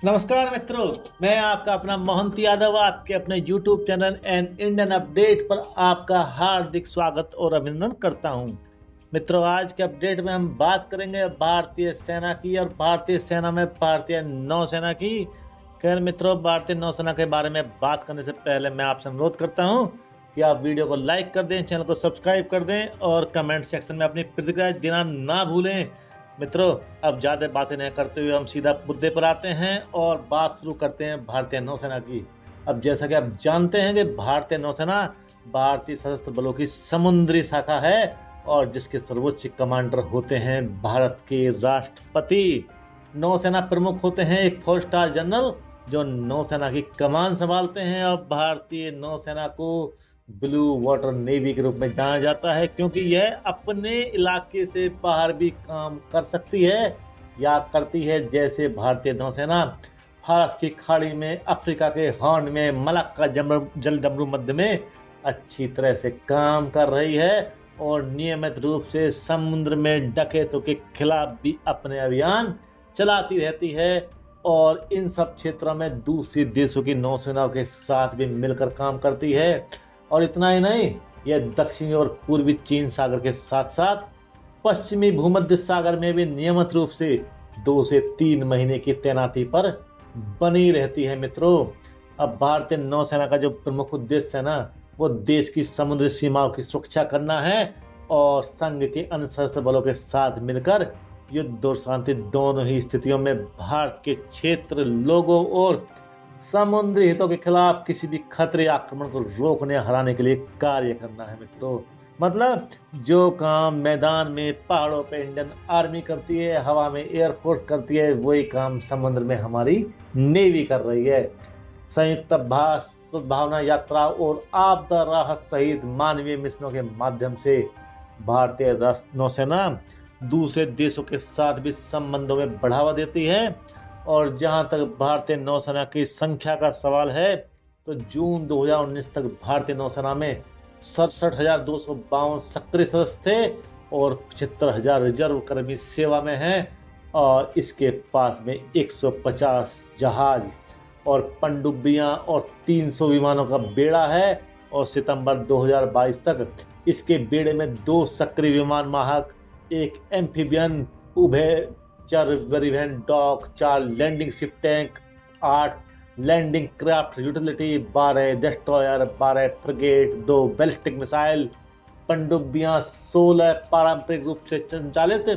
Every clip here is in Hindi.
नमस्कार मित्रों। मैं आपका अपना मोहंती यादव आपके अपने YouTube channel and Indian update पर आपका हार्दिक स्वागत और अभिनंदन करता हूं। मित्रों, आज के अपडेट में हम बात करेंगे भारतीय सेना की और भारतीय सेना में भारतीय नौसेना की। खैर मित्रों, भारतीय नौसेना के बारे में बात करने से पहले मैं आपसे अनुरोध करता हूं कि आप वीडियो को लाइक कर दें, चैनल को सब्सक्राइब कर दें और कमेंट सेक्शन में अपनी प्रतिक्रिया देना ना भूलें। मित्रों, अब ज़्यादा बातें नहीं करते हुए हम सीधा मुद्दे पर आते हैं और बात शुरू करते हैं भारतीय नौसेना की। अब जैसा कि आप जानते हैं कि भारतीय नौसेना भारतीय सशस्त्र बलों की समुद्री शाखा है और जिसके सर्वोच्च कमांडर होते हैं भारत के राष्ट्रपति। नौसेना प्रमुख होते हैं एक 4 स्टार जनरल जो नौसेना की कमान संभालते हैं। और भारतीय नौसेना को ब्लू वाटर नेवी के रूप में जाना जाता है क्योंकि यह अपने इलाके से बाहर भी काम कर सकती है या करती है। जैसे भारतीय नौसेना फारस की खाड़ी में, अफ्रीका के हॉर्न में, मलक्का जलडमरू मध्य में अच्छी तरह से काम कर रही है और नियमित रूप से समुद्र में डकैतों के खिलाफ भी अपने अभियान चलाती रहती है और इन सब क्षेत्रों में दूसरे देशों की नौसेनाओं के साथ भी मिलकर काम करती है। और इतना ही नहीं, यह दक्षिणी और पूर्वी चीन सागर के साथ साथ पश्चिमी भूमध्य सागर में भी नियमित रूप से 2 से 3 महीने की तैनाती पर बनी रहती है। मित्रों, अब भारतीय नौसेना का जो प्रमुख उद्देश्य है ना, वो देश की समुद्री सीमाओं की सुरक्षा करना है और संघ के अन्य सशस्त्र बलों के साथ मिलकर युद्ध और शांति दोनों ही स्थितियों में भारत के क्षेत्र, लोगों और समुद्री हितों के खिलाफ किसी भी खतरे आक्रमण को रोकने हराने के लिए कार्य करना है। मित्रों, मतलब जो काम मैदान में, पहाड़ों पे इंडियन आर्मी करती है, हवा में एयरफोर्स करती है, वही काम समुद्र में हमारी नेवी कर रही है। संयुक्त अभ्यास, सद्भावना यात्रा और आपदा राहत सहित मानवीय मिशनों के माध्यम से भारतीय नौसेना दूसरे देशों के साथ भी संबंधों में बढ़ावा देती है। और जहां तक भारतीय नौसेना की संख्या का सवाल है तो जून 2019 तक भारतीय नौसेना में 67,252 सक्रिय सदस्य थे और 75,000 रिजर्व कर्मी सेवा में हैं और इसके पास में 150 जहाज और पनडुब्बियां और 300 विमानों का बेड़ा है। और सितंबर 2022 तक इसके बेड़े में 2 सक्रिय विमान वाहक, 1 एम्फीबियन उभयचर परिवहन dock, 4 landing ship tank, 8 landing craft utility, 12 destroyer, 12 frigate, 2 ballistic missile पनडुब्बियां, 16 पारंपरिक रूप से संचालित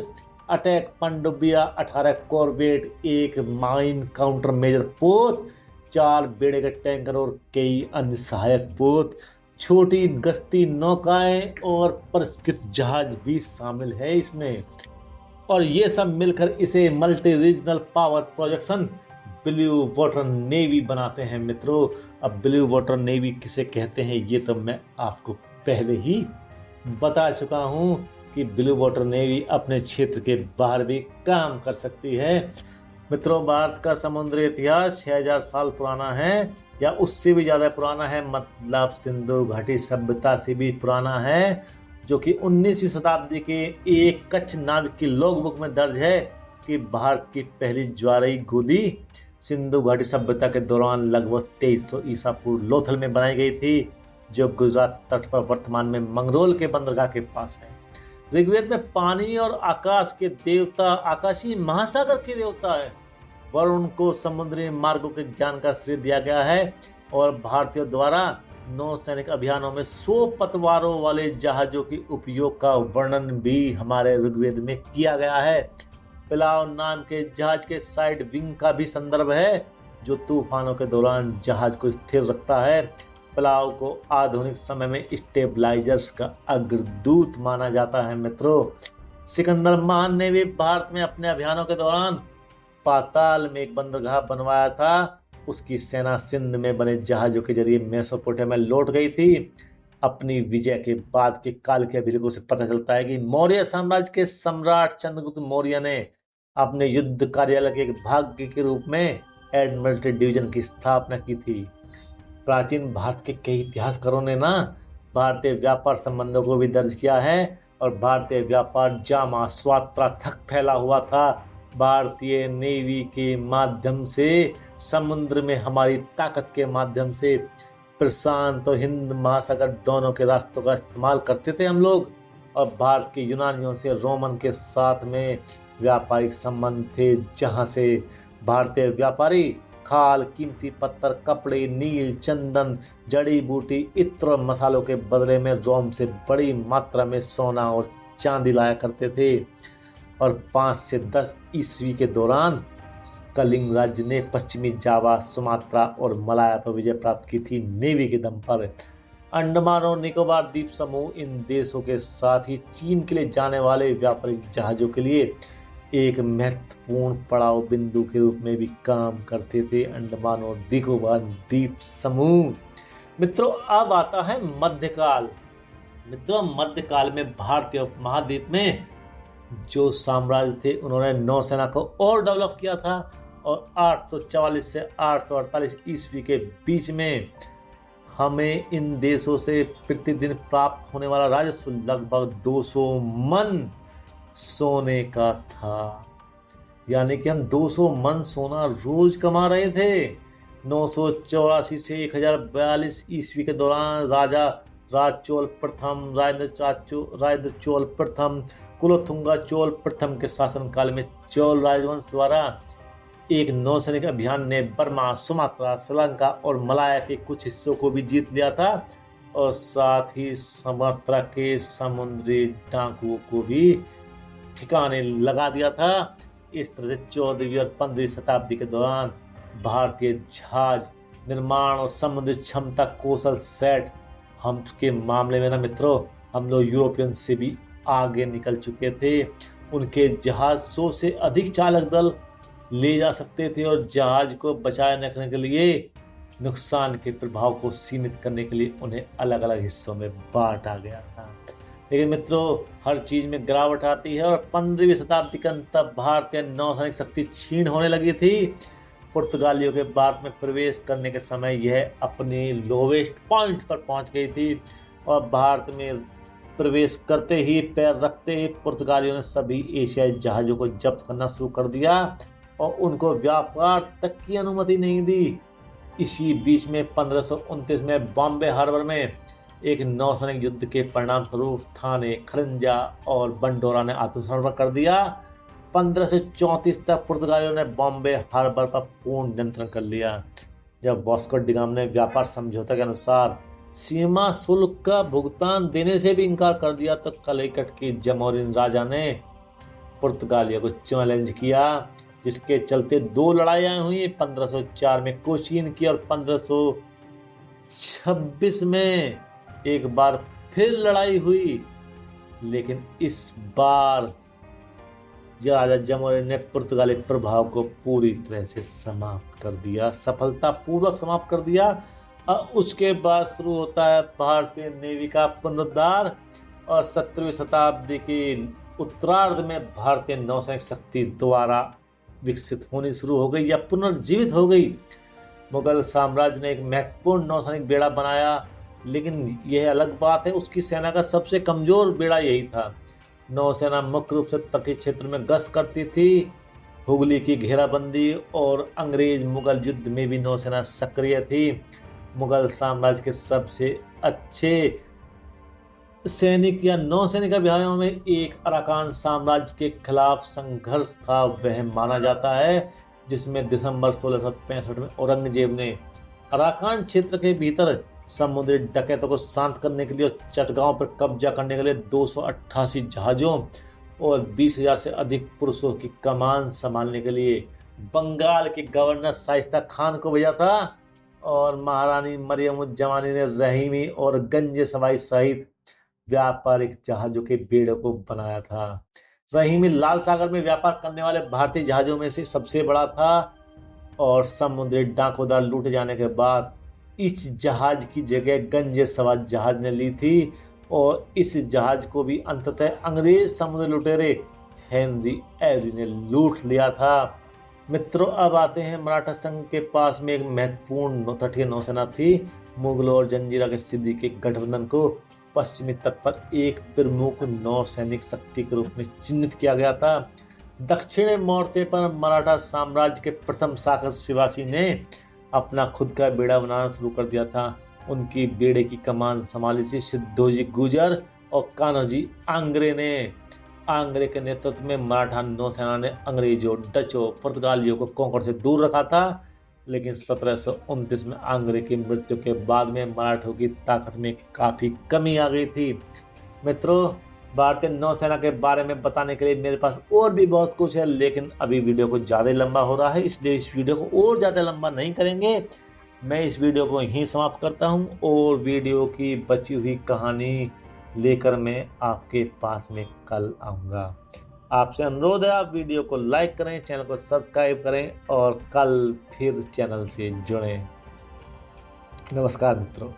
अटैक पनडुब्बियां, 18 कॉर्वेट, 1 माइन काउंटर मेजर पोत, 4 बेड़े के टैंकर और कई अन्य सहायक पोत, छोटी गश्ती नौकाएं और परिष्कृत जहाज भी शामिल है इसमें। और ये सब मिलकर इसे multi regional power projection blue water navy बनाते हैं। मित्रों, अब ब्लू वाटर नेवी किसे कहते हैं ये तो मैं आपको पहले ही बता चुका हूं कि ब्लू वाटर नेवी अपने क्षेत्र के बाहर भी काम कर सकती है। मित्रों, भारत का समुद्री इतिहास 6000 साल पुराना है या उससे भी ज़्यादा पुराना है। मतलब सिंधु घाटी सभ्यता से भी पुराना है, जो कि 19वीं शताब्दी के एक कच्छ नाविक की लॉग बुक में दर्ज है कि भारत की पहली ज्वारीय गोदी सिंधु घाटी सभ्यता के दौरान लगभग 2300 ईसा पूर्व लोथल में बनाई गई थी, जो गुजरात तट पर वर्तमान में मंगरोल के बंदरगाह के पास है। ऋग्वेद में पानी और आकाश के देवता, आकाशीय महासागर के देवता है वरुण को समुद्री मार्गों के ज्ञान का श्रेय दिया गया है। और भारतीयों द्वारा नौसैनिक अभियानों में 100 पतवारों वाले जहाजों के उपयोग का वर्णन भी हमारे ऋग्वेद में किया गया है। पिलाव नाम के जहाज के साइड विंग का भी संदर्भ है जो तूफानों के दौरान जहाज को स्थिर रखता है। पिलाव को आधुनिक समय में स्टेबलाइजर्स का अग्रदूत माना जाता है। मित्रों, सिकंदर महान ने भी भारत में अपने अभियानों के दौरान पाताल में एक बंदरगाह बनवाया था। उसकी सेना सिंध में बने जहाजों के जरिए मेसोपोटामिया में लौट गई थी। अपनी विजय के बाद के काल के अभिलेखों से पता चलता है कि मौर्य साम्राज्य के सम्राट चंद्रगुप्त मौर्य ने अपने युद्ध कार्यालय के एक भाग के रूप में एडमिरल्टी डिवीजन की स्थापना की थी। प्राचीन भारत के कई इतिहासकारों ने ना भारतीय व्यापार संबंधों को भी दर्ज किया है और भारतीय व्यापार जामा स्वात्रा तक फैला हुआ था। भारतीय नेवी के माध्यम से, समुद्र में हमारी ताकत के माध्यम से प्रशांत और हिंद महासागर दोनों के रास्तों का इस्तेमाल करते थे हम लोग। और भारत के यूनानियों से रोमन के साथ में व्यापारिक संबंध थे, जहां से भारतीय व्यापारी खाल, कीमती पत्थर, कपड़े, नील, चंदन, जड़ी बूटी, इत्र और मसालों के बदले में रोम से बड़ी मात्रा में सोना और चांदी लाया करते थे। और 5 से 10 ईस्वी के दौरान कलिंग राज्य ने पश्चिमी जावा, सुमात्रा और मलाया पर विजय प्राप्त की थी नेवी के दम पर। अंडमान और निकोबार द्वीप समूह इन देशों के साथ ही चीन के लिए जाने वाले व्यापारिक जहाजों के लिए एक महत्वपूर्ण पड़ाव बिंदु के रूप में भी काम करते थे। अंडमान और निकोबार द्वीप समूह। मित्रों, अब आता है मध्यकाल। मित्रों, मध्यकाल में भारतीय उपमहाद्वीप में जो साम्राज्य थे उन्होंने नौसेना को और डेवलप किया था। और 844 से 848 ईस्वी के बीच में हमें इन देशों से प्रतिदिन प्राप्त होने वाला राजस्व लगभग 200 मन सोने का था। यानी कि हम 200 मन सोना रोज कमा रहे थे। 984 से 1042 ईस्वी के दौरान राजा राजचोल प्रथम, राजेंद्र चोल प्रथम, कुलोथुंगा चोल प्रथम के शासनकाल में चोल राजवंश द्वारा एक नौसैनिक अभियान ने बर्मा, सुमात्रा, श्रीलंका और मलाया के कुछ हिस्सों को भी जीत लिया था। और साथ ही सुमात्रा के समुद्री डाकुओं को भी ठिकाने लगा दिया था। इस तरह से 14वीं और 15वीं शताब्दी के दौरान भारतीय जहाज निर्माण और समुद्री क्षमता कौशल सेट हम के मामले में ना मित्रों, हम लोग यूरोपियन से भी आगे निकल चुके थे। उनके जहाज 100 से अधिक चालक दल ले जा सकते थे और जहाज को बचाए रखने के लिए नुकसान के प्रभाव को सीमित करने के लिए उन्हें अलग अलग हिस्सों में बांटा गया था। लेकिन मित्रों, हर चीज में गिरावट आती है और 15वीं शताब्दी के अंत तक भारतीय नौसैनिक शक्ति क्षीण होने लगी थी। पुर्तगालियों के भारत में प्रवेश करने के समय यह अपने लोवेस्ट पॉइंट पर पहुंच गई थी और भारत में प्रवेश करते ही, पैर रखते ही पुर्तगालियों ने सभी एशियाई जहाजों को जब्त करना शुरू कर दिया और उनको व्यापार तक की अनुमति नहीं दी। इसी बीच में 1529 में बॉम्बे हार्बर में एक नौसैनिक युद्ध के परिणाम स्वरूप थाने, खरंजा और बंडोरा ने आत्मसमर्पण कर दिया। 1534 तक पुर्तगालियों ने बॉम्बे हार्बर पर पूर्ण नियंत्रण कर लिया। जब वास्को डी गामा ने व्यापार समझौते के अनुसार सीमा शुल्क का भुगतान देने से भी इनकार कर दिया तो कलिकट के जमोरिन राजा ने पुर्तगालियों को चैलेंज किया, जिसके चलते 2 लड़ाइयाँ हुई। 1504 में कोचीन की और 1526 में एक बार फिर लड़ाई हुई। लेकिन इस बार राजा जमोरिन ने पुर्तगाली प्रभाव को पूरी तरह से समाप्त कर दिया, सफलतापूर्वक समाप्त कर दिया। और उसके बाद शुरू होता है भारतीय नेवी का पुनरुद्धार और 17वीं शताब्दी की उत्तरार्ध में भारतीय नौसैनिक शक्ति दोबारा विकसित होनी शुरू हो गई या पुनर्जीवित हो गई। मुगल साम्राज्य ने एक महत्वपूर्ण नौसैनिक बेड़ा बनाया, लेकिन यह अलग बात है, उसकी सेना का सबसे कमजोर बेड़ा यही था। नौसेना मुख्य रूप से तटीय क्षेत्र में गश्त करती थी। हुगली की घेराबंदी और अंग्रेज मुगल युद्ध में भी नौसेना सक्रिय थी। मुगल साम्राज्य के सबसे अच्छे सैनिक या नौसैनिक अभियानों में एक अराकान साम्राज्य के खिलाफ संघर्ष था, वह माना जाता है, जिसमें दिसंबर 1665 में औरंगजेब ने अराकान क्षेत्र के भीतर समुद्री डकैतों को शांत करने के लिए और चटगांव पर कब्जा करने के लिए 288 जहाजों और 20,000 से अधिक पुरुषों की कमान संभालने के लिए बंगाल के गवर्नर शाइस्ता खान को भेजा था। और महारानी मरियम-उज़-ज़मानी ने रहीमी और गंज सवाई सहित व्यापारिक जहाजों के बेड़ों को बनाया था। रहीमी लाल सागर में व्यापार करने वाले भारतीय जहाजों में से सबसे बड़ा था और समुद्री डाकोदार लूटे जाने के बाद इस जहाज की जगह गंज सवार जहाज ने ली थी और इस जहाज को भी अंततः अंग्रेज समुद्री लुटेरे हेनरी एवरी ने लूट लिया था। मित्रों, अब आते हैं मराठा संघ के पास में एक महत्वपूर्ण तटीय नौसेना थी। मुगलों और जंजीरा के सिद्दी के गठबंधन को पश्चिमी तट पर एक प्रमुख नौसैनिक शक्ति के रूप में चिन्हित किया गया था। दक्षिणी मोर्चे पर मराठा साम्राज्य के प्रथम शासक शिवाजी ने अपना खुद का बेड़ा बनाना शुरू कर दिया था। उनकी बेड़े की कमान संभाली थी सिद्धोजी गुर्जर और कान्होजी आंग्रे ने। आंग्रे के नेतृत्व में मराठा नौसेना ने अंग्रेजों, डचों, पुर्तगालियों को कोंकण से दूर रखा था, लेकिन 1729 में आंग्रे की मृत्यु के बाद में मराठों की ताकत में काफ़ी कमी आ गई थी। मित्रों, भारतीय नौसेना के बारे में बताने के लिए मेरे पास और भी बहुत कुछ है, लेकिन अभी वीडियो को ज़्यादा लंबा हो रहा है, इसलिए इस वीडियो को और ज़्यादा लंबा नहीं करेंगे। मैं इस वीडियो को यहीं समाप्त करता हूं और वीडियो की बची हुई कहानी लेकर मैं आपके पास में कल आऊँगा। आपसे अनुरोध है, आप वीडियो को लाइक करें, चैनल को सब्सक्राइब करें और कल फिर चैनल से जुड़ें। नमस्कार मित्रों।